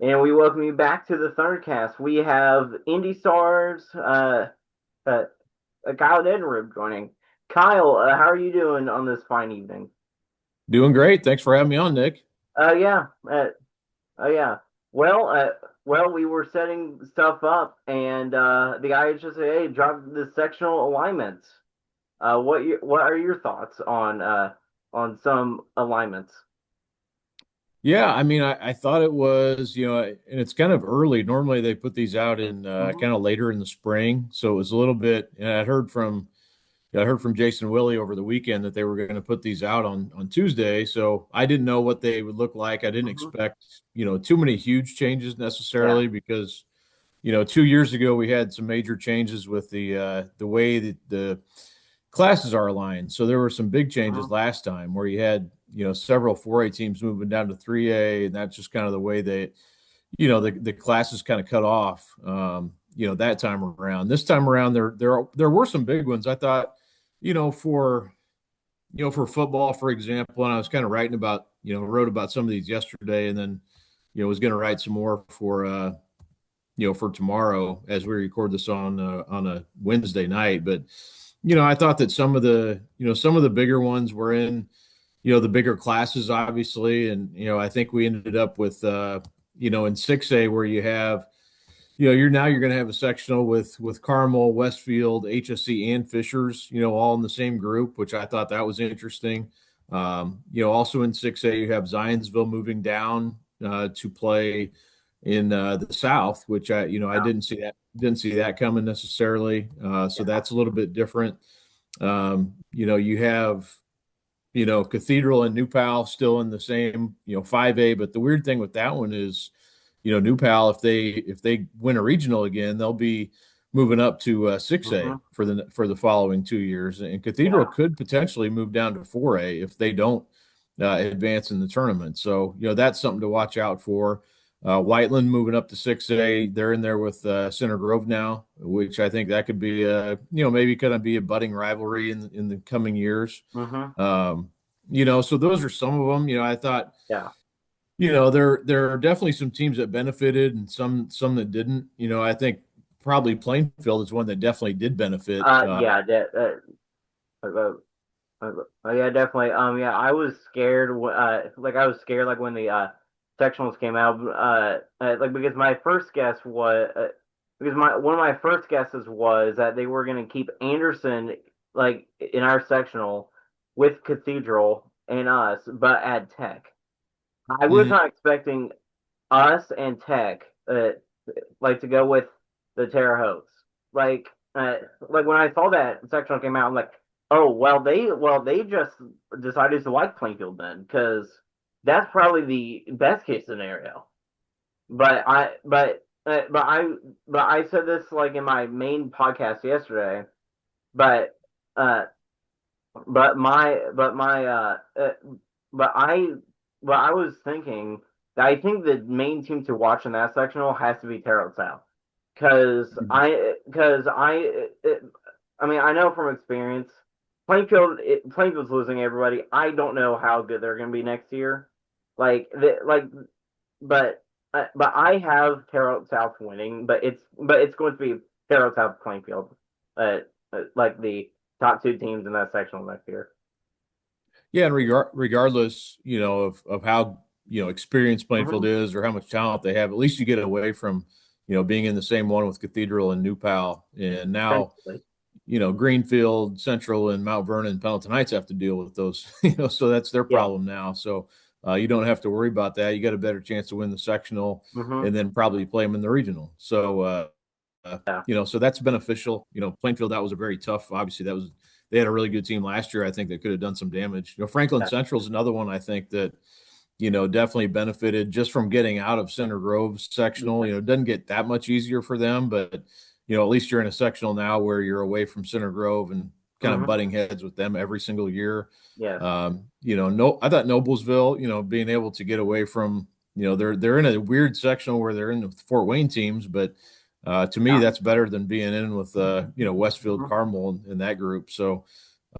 And we welcome you back to the Thundercast. We have Indy stars, uh, Kyle Neddenriep joining. Kyle, how are you doing on this fine evening? Doing great. Thanks for having me on, Nick. Yeah, yeah. Well, we were setting stuff up, and the guy just said, "Hey, drop the sectional alignments." What are your thoughts on some alignments? Yeah, I mean, I thought it was, and it's kind of early. Normally they put these out in Hmm. kind of later in the spring, so it was a little bit. And I heard from Jason Willie over the weekend that they were going to put these out on Tuesday. So I didn't know what they would look like. I didn't Hmm. expect, too many huge changes Yeah. necessarily because, 2 years ago we had some major changes with the way that the classes are aligned. So there were some big changes Hmm. last time where you had, several 4A teams moving down to 3A, and that's just kind of the way they, the classes kind of cut off. That time around. This time around, there were some big ones. I thought, you know, for for football, for example, and I was kind of writing about, wrote about some of these yesterday, and then, was going to write some more for tomorrow as we record this on a Wednesday night. But I thought that some of the bigger ones were in the bigger classes, obviously, and I think we ended up with in 6A where you have you're going to have a sectional with Carmel, Westfield, HSC, and Fishers, all in the same group, which I thought that was interesting. Also in 6A you have Zionsville moving down to play in the South, which I Yeah. didn't see that coming necessarily. So Yeah. that's a little bit different. You have Cathedral and New Pal still in the same 5A, but the weird thing with that one is New Pal, if they win a regional again, they'll be moving up to 6A Hmm. for the following 2 years, and Cathedral Yeah. could potentially move down to 4A if they don't advance in the tournament. So that's something to watch out for. Whiteland moving up to 6A, they're in there with Center Grove now, which I think that could be maybe going to be a budding rivalry in the coming years. Hmm. Um, so those are some of them. I thought Yeah. there are definitely some teams that benefited and some that didn't. I think probably Plainfield is one that definitely did benefit. Yeah. Yeah, definitely. Yeah, I was scared. Like I was scared, like when the sectionals came out. Like because my first guess was because my one of my first guesses was that they were going to keep Anderson like in our sectional with Cathedral and us, but add Tech. I was Mhm. not expecting us and Tech like to go with the Terre Hautes. Like like when I saw that sectional came out, I'm like, oh they just decided to like Plainfield then because that's probably the best case scenario. But I but I said this like in my main podcast yesterday. But uh but my but my but I but I was thinking that I think the main team to watch in that sectional has to be Terrell South because I mean I know from experience Plainfield's losing everybody. I don't know how good they're going to be next year. Like but but I have Terrell South winning, but it's going to be Terrell South Plainfield, like the top two teams in that sectional next year. Yeah, and regardless, of how experienced Plainfield Hmm. is or how much talent they have, at least you get away from being in the same one with Cathedral and New Pal, and now Essentially, Greenfield, Central, and Mount Vernon and Pendleton Heights have to deal with those. So that's their yeah. problem now. So you don't have to worry about that. You got a better chance to win the sectional, Hmm. and then probably play them in the regional. So Yeah. so that's beneficial. Plainfield, that was a very tough. Obviously, that was they had a really good team last year. I think that could have done some damage. Franklin Yeah. Central is another one I think that definitely benefited just from getting out of Center Grove's sectional. Yeah. It doesn't get that much easier for them, but at least you're in a sectional now where you're away from Center Grove and kind of Hmm. butting heads with them every single year. Yes. No, I thought Noblesville, being able to get away from, they're in a weird sectional where they're in the Fort Wayne teams, but to me, Yeah. that's better than being in with, Westfield, Hmm. Carmel in that group. So,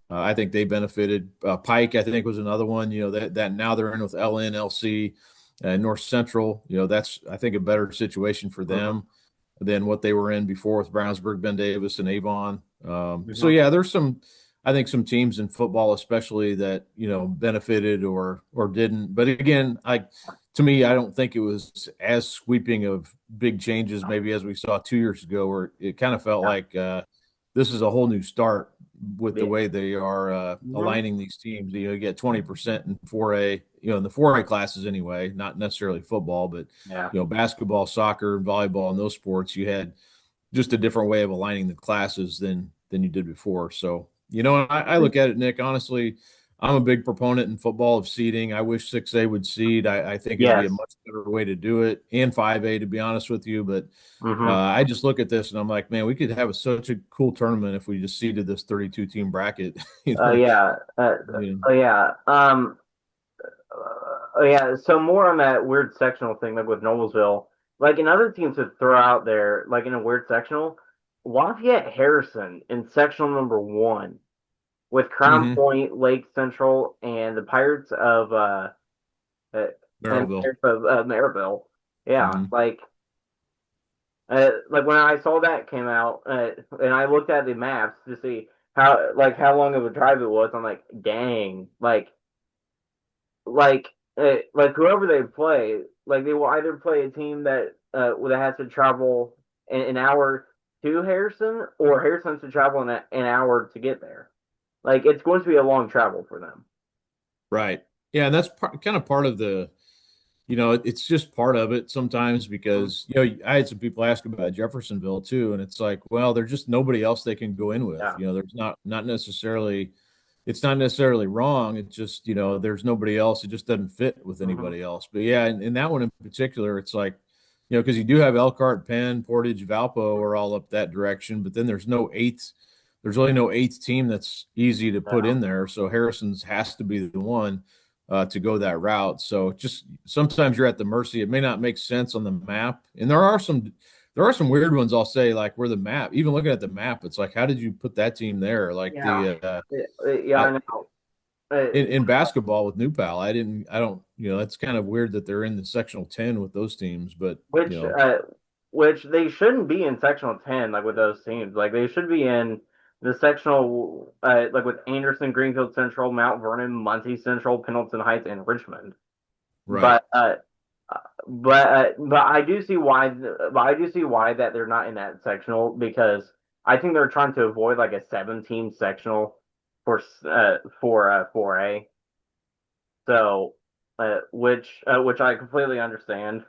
I think they benefited. Pike, I think, was another one. That now they're in with LN, LC. North Central, that's I think a better situation for Hmm. them than what they were in before with Brownsburg, Ben Davis, and Avon. So Hmm. yeah, there's I think some teams in football, especially that benefited or didn't. But again, to me, I don't think it was as sweeping of big changes maybe as we saw 2 years ago, where it kind of felt Yeah. like this is a whole new start with the Yeah. way they are Hmm. aligning these teams. You get 20% in 4A, in the 4A classes anyway, not necessarily football, but Yeah. basketball, soccer, volleyball, and those sports, you had just a different way of aligning the classes than you did before. So, I look at it, Nick, honestly, I'm a big proponent in football of seeding. I wish 6A would seed. I think it'd be a Yes. much better way to do it, and 5A, to be honest with you. But Hmm. I just look at this and I'm like, man, we could have such a cool tournament if we just seeded this 32 team bracket. Yeah. You Yeah. Yeah. So more on that weird sectional thing, like with Noblesville, like in other teams to throw out there, like in a weird sectional, Lafayette Harrison in sectional number one with Crown hmm Point, Lake Central, and the Pirates of uh and Merrillville. Pirates of Maryville. Yeah, hmm like when I saw that came out, and I looked at the maps to see how long of a drive it was. I'm like, dang, like like whoever they play, like they will either play a team that has to travel an hour to Harrison, or Harrison has to travel an hour to get there. Like it's going to be a long travel for them. Right. Yeah, and that's kind of part of it's just part of it sometimes Mhm. because, I had some people ask about Jeffersonville too, and it's like, well, there's just nobody else they can go in with. Yeah. There's not necessarily, it's not necessarily wrong. It's just, there's nobody else. It just doesn't fit with Hmm. anybody else. But yeah, in that one in particular, it's like, because you do have Elkhart, Penn, Portage, Valpo are all up that direction, but then there's really no eighth team that's easy to put Yeah. in there. So Harrison's has to be the one to go that route. So just sometimes you're at the mercy. It may not make sense on the map, and there are some weird ones. I'll say like where the map, even looking at the map, it's like how did you put that team there? Like Yeah. Yeah, I I know. Uh, in basketball with New Pal, I don't that's kind of weird that they're in the sectional 10 with those teams, but which which they shouldn't be in sectional 10 like with those teams. Like they should be in the sectional like with Anderson, Greenfield Central, Mount Vernon, Muncie Central, Pendleton Heights, and Richmond. right, But but I do see why that they're not in that sectional because I think they're trying to avoid like a 7 team sectional for 4A. So which I completely understand.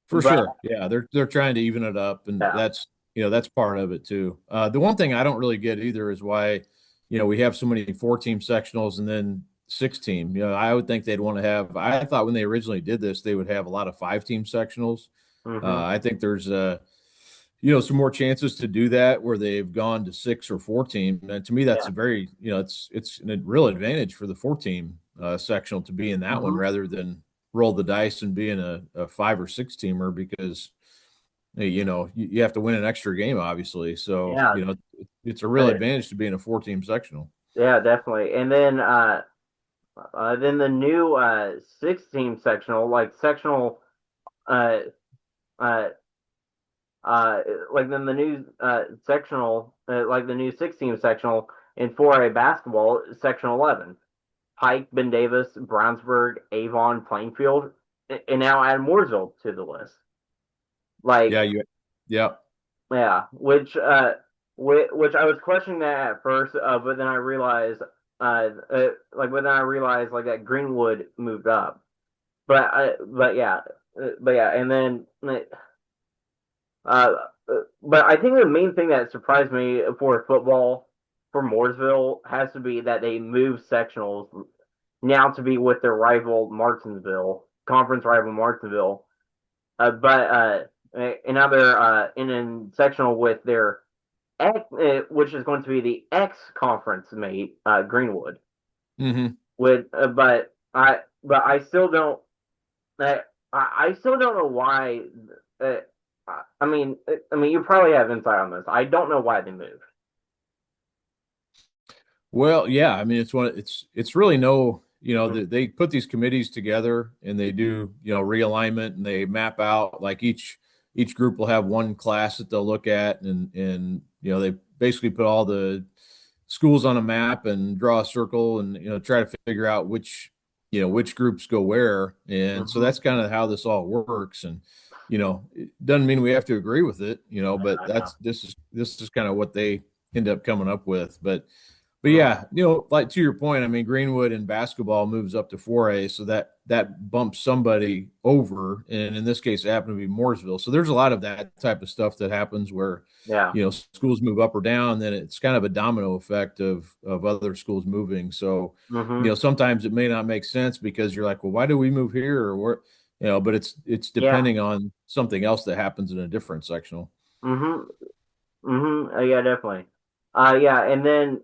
for But sure. Yeah, they're trying to even it up, and yeah. that's part of it too. The one thing I don't really get either is why we have so many 4 team sectionals and then 6 team. I would think they'd want to have. I thought when they originally did this, they would have a lot of 5 team sectionals. Hmm. I think there's some more chances to do that where they've gone to 6 or 4 team. And to me, that's Yeah. a very, it's a real advantage for the 4 team sectional to be in that one Hmm. rather than roll the dice and be in a 5 or 6 teamer because you have to win an extra game, obviously. So, Yeah. it's a real Uh, advantage to be in a 4 team sectional. yeah, definitely. And then the new 6 team sectional, like sectional uh uh uh like then the new sectional like the new 6 team sectional in 4A basketball, section 11. Pike, Ben Davis, Brownsburg, Avon, Plainfield, and now add Mooresville to the list. Yeah, Like, yeah, yeah, which I was questioning that at first, but then I realized, but then I realized like that Greenwood moved up, but yeah, and then, uh, but I think the main thing that surprised me for football for Mooresville has to be that they moved sectionals now to be with their rival Martinsville, conference rival Martinsville, but and now they're in sectional with their which is going to be the X conference mate, Greenwood. hmm With but I still don't uh, I still don't know why. Uh, I mean, you probably have insight on this. I don't know why they moved. Well, yeah, I mean, it's really no. Mhm. they put these committees together and they do, realignment and they map out like each group will have one class that they'll look at and they basically put all the schools on a map and draw a circle and try to figure out which groups go where. And so Mhm. that's kind of how this all works. And it doesn't mean we have to agree with it, but I know. this is kind of what they end up coming up with. But Mhm. yeah, like to your point, I mean, Greenwood in basketball moves up to 4A, so that bumps somebody over, and in this case, it happened to be Mooresville. So there's a lot of that type of stuff that happens where, Yeah. schools move up or down, then it's kind of a domino effect of other schools moving. So, Mhm. sometimes it may not make sense because you're like, well, why do we move here or where, but it's Yeah. depending on something else that happens in a different sectional. Mhm. Mhm. Yeah, definitely. Yeah, and then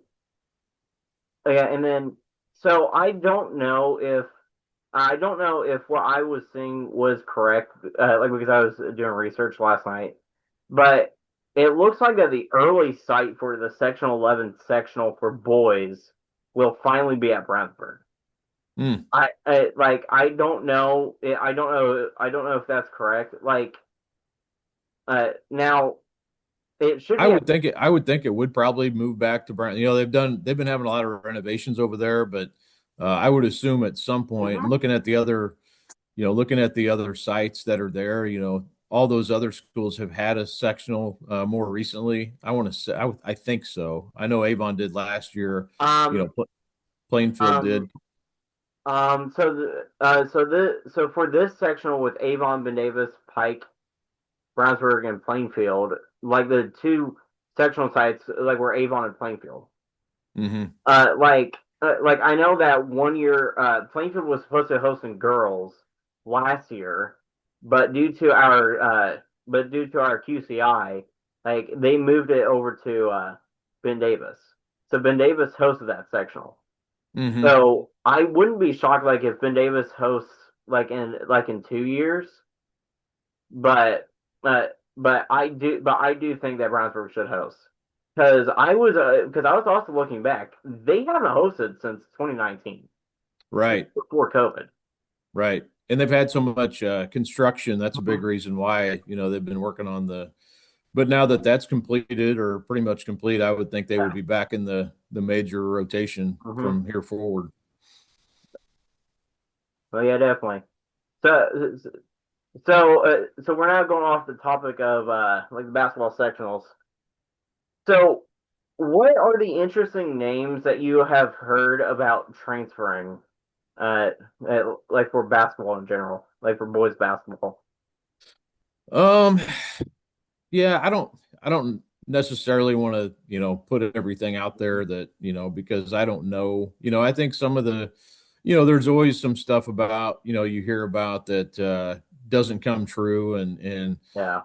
yeah, and then so I don't know if what I was seeing was correct, like because I was doing research last night, but it looks like that the early site for the Section 11 sectional for boys will finally be at Brownsburg. Hmm. I don't know. I don't know if that's correct. Now it should be at. I would think it would probably move back to Brent. They've been having a lot of renovations over there, but I would assume at some point, and Mhm. looking at the other sites that are there, all those other schools have had a sectional more recently. I want to say, I think so. I know Avon did last year. You know, Um. Plainfield Um. did. So for this sectional with Avon, Ben Davis, Pike, Brownsburg, and Plainfield, like the two sectional sites, like were Avon and Plainfield. Hmm. Like I know that one year, Plainfield was supposed to host some girls last year, but due to our QCI, like they moved it over to Ben Davis. So Ben Davis hosted that sectional. Hmm. So I wouldn't be shocked like if Ben Davis hosts like in 2 years, but but I do think that Brownsburg should host because I was also looking back. They haven't hosted since 2019 Right. before COVID. Right. And they've had so much construction. That's a big Mhm. reason why, they've been working on but now that that's completed or pretty much complete, I would think they Yeah. would be back in the major rotation Hmm. from here forward. Well, yeah, definitely. So so we're now going off the topic of like the basketball sectionals. So, what are the interesting names that you have heard about transferring, uh, like for basketball in general, like for boys basketball? Um, yeah, I don't necessarily want to, put everything out there that, because I don't know. I think some of there's always some stuff about, you hear about that doesn't come true and Yeah,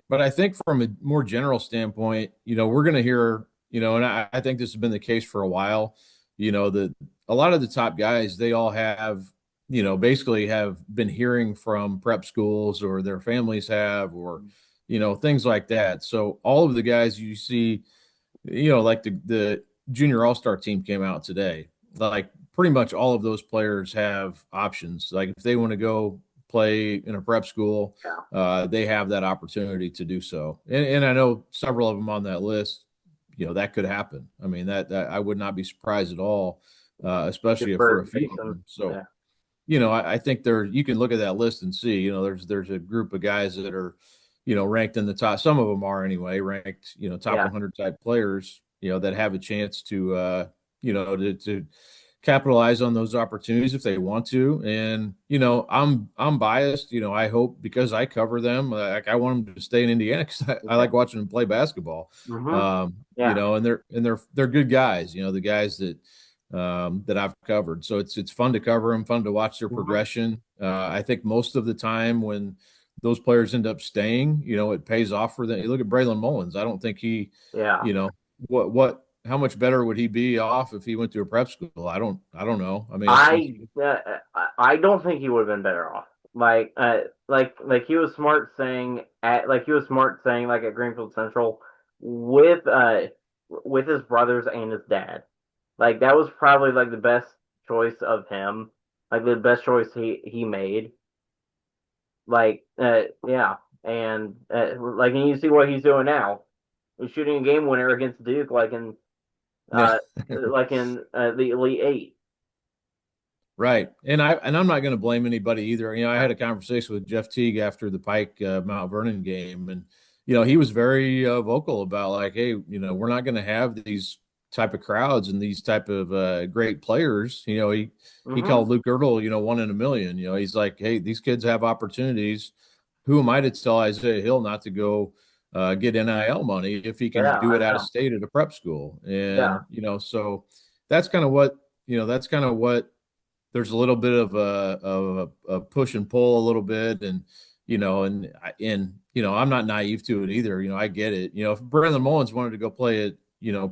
but I think from a more general standpoint, we're going to hear, and I think this has been the case for a while, that a lot of the top guys, they all have, basically have been hearing from prep schools or their families have, or, things like that. So all of the guys you see, like the junior all-star team came out today, like pretty much all of those players have options. Like if they want to go play in a prep school, yeah, they have that opportunity to do so. And I know several of them on that list, that could happen. I mean, that I would not be surprised at all, especially if for a Pittsburgh, few of Mason. them. So, Yeah, I think you can look at that list and see, there's a group of guys that are, ranked in the top. Some of them are anyway, ranked, top yeah, 100 type players, that have a chance to, to capitalize on those opportunities if they want to. And, I'm biased, I hope because I cover them, like I want them to stay in Indiana because I yeah. like watching them play basketball. Hmm. Yeah. And they're good guys, the guys that I've covered. So it's fun to cover them, fun to watch their Hmm. progression. I think most of the time when those players end up staying, it pays off for them. You look at Braylon Mullins. I don't think Yeah. you know, how much better would he be off if he went to a prep school? I don't know. I mean, I uh, I don't think he would have been better off. Like he was smart saying like at Greenfield Central with with his brothers and his dad. Like that was probably like the best choice of him, like the best choice he made. Yeah, and and you see what he's doing now. He's shooting a game winner against Duke, Yeah. uh, the Elite Eight. Right. And I'm not going to blame anybody either. I had a conversation with Jeff Teague after the Pike Mount Vernon game, and he was very vocal about like, hey, we're not going to have these type of crowds and these type of great players. He Mm-hmm. called Luke Girdle, one in a million. He's like, hey, these kids have opportunities. Who am I to tell Isaiah Hill not to go get NIL money if he can Yeah, do I it out of know. state at a prep school? Yeah, And so that's kind of what that's kind of what there's a little bit of a push and pull a little bit, and I'm not naive to it either. I get it. If Brandon Mullins wanted to go play at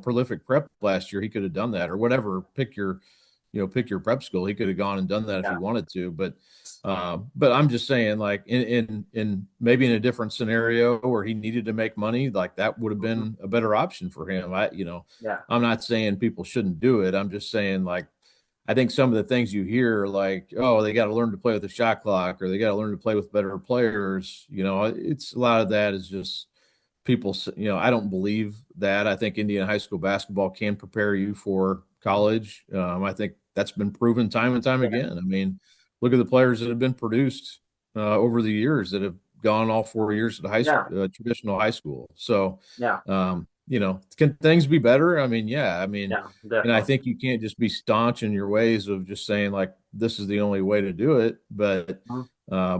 prolific prep last year, he could have done that or whatever. Pick your prep school. He could have gone and done that if he yeah, wanted to. But I'm just saying, like in maybe in a different scenario where he needed to make money, like that would have hmm been a better option for him. yeah, I'm not saying people shouldn't do it. I'm just saying like I think some of the things you hear, like, oh, they got to learn to play with the shot clock or they got to learn to play with better players. It's a lot of that is just people, I don't believe that. I think Indiana high school basketball can prepare you for college. I think that's been proven time and time yeah, again. I mean, look at the players that have been produced over the years that have gone all 4 years at yeah, traditional high school. So, yeah, can things be better? I mean, yeah. I mean, yeah, and I definitely. think you can't just be staunch in your ways of just saying like this is the only way to do it. Mhm.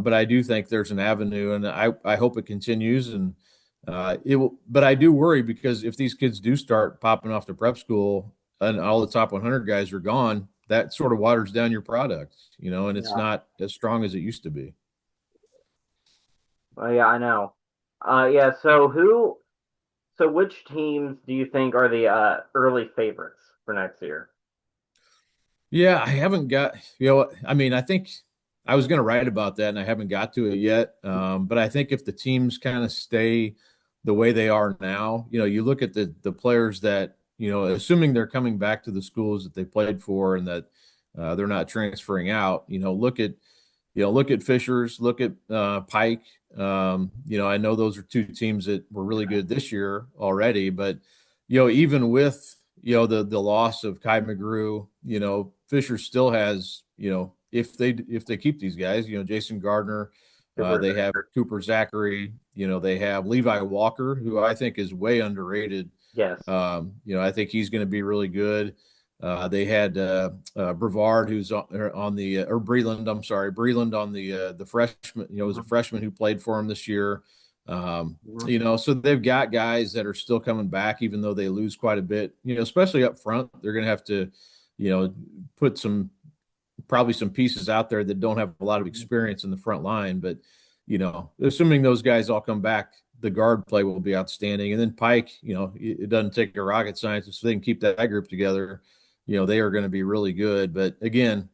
But I do think there's an avenue, and I hope it continues. And it will. But I do worry because if these kids do start popping off to prep school and all the top 100 guys are gone, that sort of waters down your product, and it's Yeah, not as strong as it used to be. yeah, I know. Yeah. So which teams do you think are the early favorites for next year? Yeah, I haven't got, I mean, I think I was going to write about that and I haven't got to it yet. But I think if the teams kind of stay the way they are now, you look at the players that, assuming they're coming back to the schools that they played for and that they're not transferring out, look at Fishers, look at Pike. I know those are two teams that were really good this year already, but even with the loss of Kai McGrew, Fisher still has if they keep these guys, Jason Gardner, Cooper they have Zachary. Cooper Zachary, they have Levi Walker, who I think is way underrated. Yes. I think he's going to be really good. They had Brevard, who's on the or Breland. I'm sorry, Breland on the freshman. Was a Mhm. freshman who played for him this year. Mhm. So they've got guys that are still coming back, even though they lose quite a bit. Especially up front, they're going to have to, put probably some pieces out there that don't have a lot of experience in the front line. But assuming those guys all come back, the guard play will be outstanding. And then Pike, it doesn't take a rocket scientist, so they can keep that group together. They are going to be really good. But again,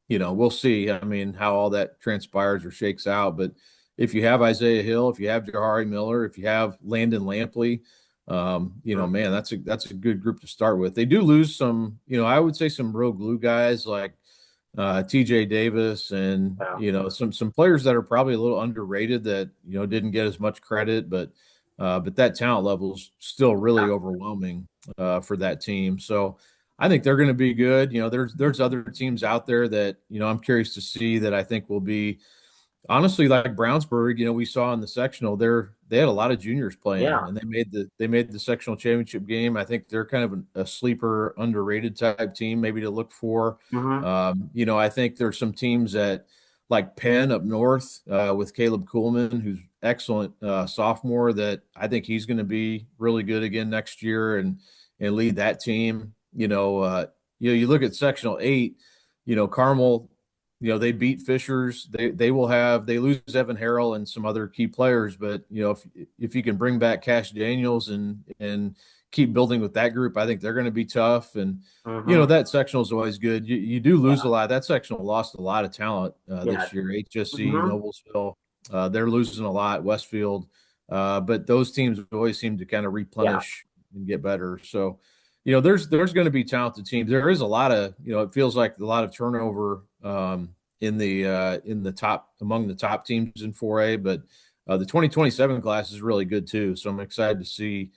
we'll see. I mean, how all that transpires or shakes out. But if you have Isaiah Hill, if you have Jahari Miller, if you have Landon Lampley, man, that's a good group to start with. They do lose some, I would say some real glue guys like TJ Davis and Yeah. some players that are probably a little underrated that didn't get as much credit, but that talent level is still really Yeah. overwhelming for that team. So I think they're going to be good. There's other teams out there that I'm curious to see that I think will be honestly like Brownsburg. We saw in the sectional they had a lot of juniors playing Yeah. and they made the sectional championship game. I think they're kind of a sleeper underrated type team maybe to look for. Hmm. I think there's some teams that like Penn up north with Caleb Kuhlman, who's excellent sophomore, that I think he's going to be really good again next year and lead that team. You look at sectional 8, Carmel, they beat Fishers. They lose Evan Harrell and some other key players, but if you can bring back Cash Daniels and keep building with that group, I think they're going to be tough. And Hmm. that sectional is always good. You do lose Yeah. a lot. That sectional lost a lot of talent Yeah. this year. HSC, Hmm. Noblesville, they're losing a lot. Westfield, but those teams always seem to kind of Yeah. replenish and get better. So there's going to be talented teams. There is a lot of, it feels like a lot of turnover in the top among the top teams in 4A, but the 2027 class is really good too. So I'm excited to see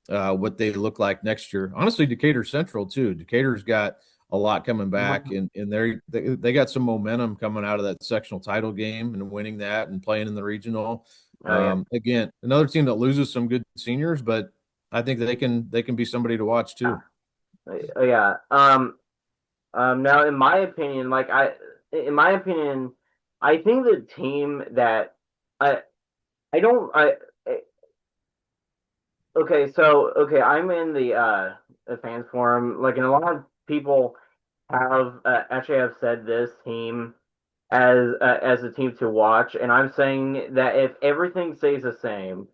what they look like next year. Honestly, Decatur Central too. Decatur's got a lot coming back, Mhm. and they got some momentum coming out of that sectional title game and winning that and playing in the regional. Oh yeah. Again, another team that loses some good seniors, but I think they can be somebody to watch too. Yeah. Now, in my opinion, I think the team that I, I don't, okay, I'm in the fans forum, like, and a lot of people have actually have said this team as a team to watch, and I'm saying that if everything stays the same,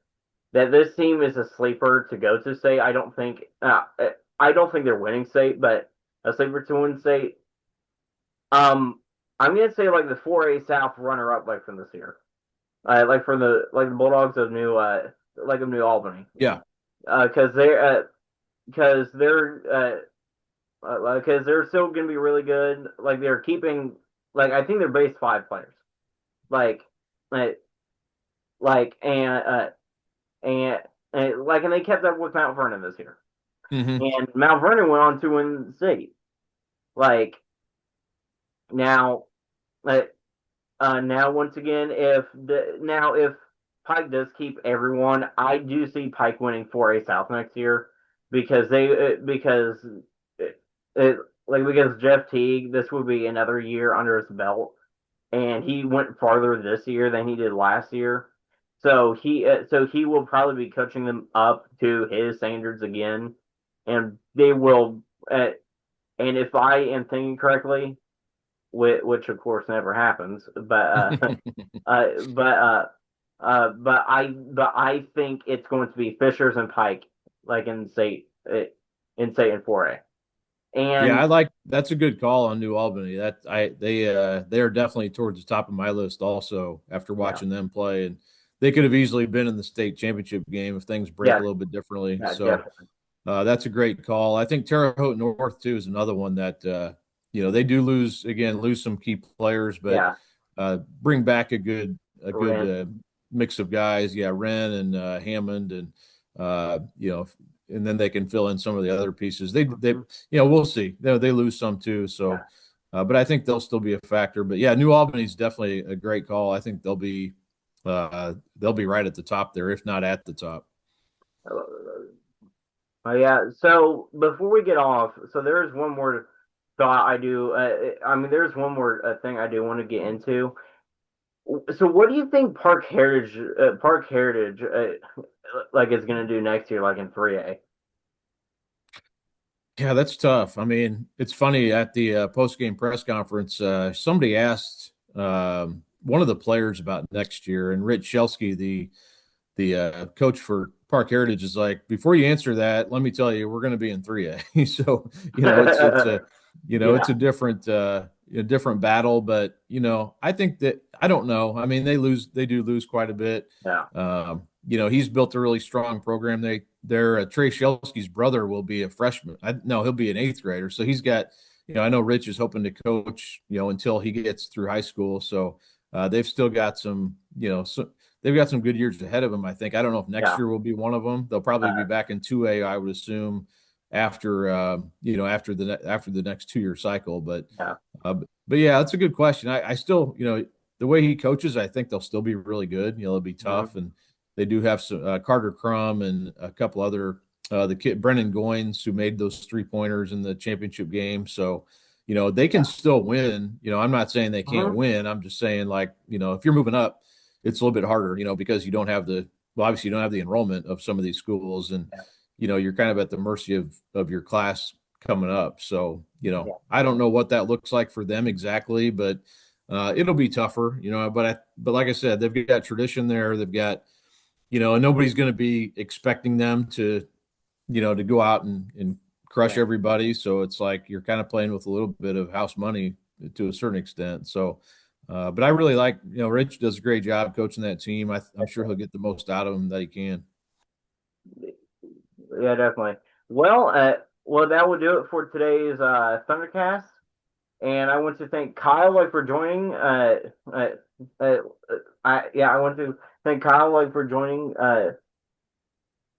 that this team is a sleeper to go to state. I don't think they're winning state, but a sleeper to win state. Um, I'm gonna say like the 4A South runner up like from this year, like from the Bulldogs of New Albany, Yeah. because because they're because they're still gonna be really good. Like they're keeping I think they're base five players, like like like and and they kept up with Mount Vernon this year, Hmm. and Mount Vernon went on to win state. Like now, like now once again, if Pike does keep everyone, I do see Pike winning 4A South next year because it, it, because Jeff Teague, this would be another year under his belt, and he went farther this year than he did last year. So he will probably be coaching them up to his standards again, and they will. And if I am thinking correctly, which of course never happens, but but I think it's going to be Fishers and Pike, like in state and 4A, Yeah, and that's a good call on New Albany. They are definitely towards the top of my list also after yeah, watching them play, and they could have easily been in the state championship game if things break a yeah, little bit differently. yeah, So definitely, that's a great call. I think Terre Haute North too is another one that they do lose some key players, but yeah, bring back a good Ren, mix of guys. Yeah, Wren and Hammond, and uh, you know, and then they can fill in some of the other pieces. mm-hmm, We'll see. They lose some too, yeah. so. But I think they'll still be a factor. But yeah, New Albany's definitely a great call. I think they'll be right at the top there, if not at the top. Yeah. So before we get off, so there's one more thought I do. I mean, there's one more thing I do want to get into. So what do you think Park Heritage, like is going to do next year, like in 3A? Yeah, that's tough. I mean, it's funny at the post-game press conference, somebody asked one of the players about next year, and Rich Shelsky, the coach for Park Heritage, is like, before you answer that, let me tell you, we're going to be in 3A. So, it's Yeah. a different battle, but I think that I don't know. I mean, they do lose quite a bit. Yeah. He's built a really strong program. Their Trey Shelsky's brother will be a freshman. No, he'll be an eighth grader. So he's got, I know Rich is hoping to coach, until he gets through high school. So they've still got they've got some good years ahead of them. I think. I don't know if next Yeah. year will be one of them. They'll probably be Uh, back in 2A, I would assume, after the next 2-year cycle. yeah. But yeah, that's a good question. I still, the way he coaches, I think they'll still be really good. It'll be tough, Mhm. and they do have some Carter Crum and a couple other the kid Brennan Goins who made those 3-pointers in the championship game. So, they can Yeah. still win. I'm not saying they can't Mhm. win. I'm just saying, like, if you're moving up, it's a little bit harder, because you don't have obviously you don't have the enrollment of some of these schools, and Yeah. you're kind of at the mercy of your class coming up. So, Yeah. I don't know what that looks like for them exactly, but it'll be tougher, but like I said, they've got tradition there. They've got, and nobody's going to be expecting them to go out and crush Yeah. everybody. So it's like you're kind of playing with a little bit of house money to a certain extent. So, but I really like, Rich does a great job coaching that team. I'm sure he'll get the most out of them that he can. Yeah, definitely. Well, well, that will do it for today's Thundercast. And I want to thank Kyle like for joining. Uh, uh, I want to thank Kyle like for joining. I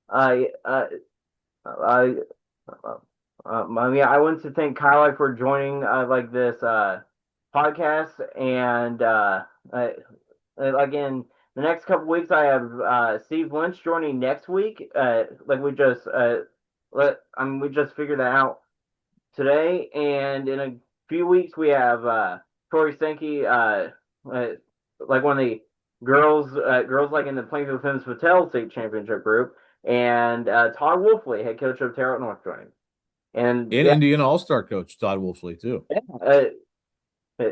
I yeah, I want to thank Kyle like for joining like this podcast. And again, the next couple weeks, I have Steve Lynch joining next week. Like we just we just figured that out today, and in a few weeks we have Tori Sankey, like one of the girls like in the Plainfield Femmes Patel State Championship group, and Todd Wolfley, head coach of Terre Haute North, joining. And And yeah, Indiana All-Star coach Todd Wolfley too. uh, uh,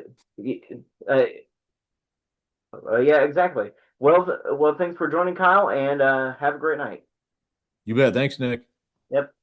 uh, yeah, exactly. Well, thanks for joining, Kyle, and have a great night. You bet. Thanks, Nick. Yep.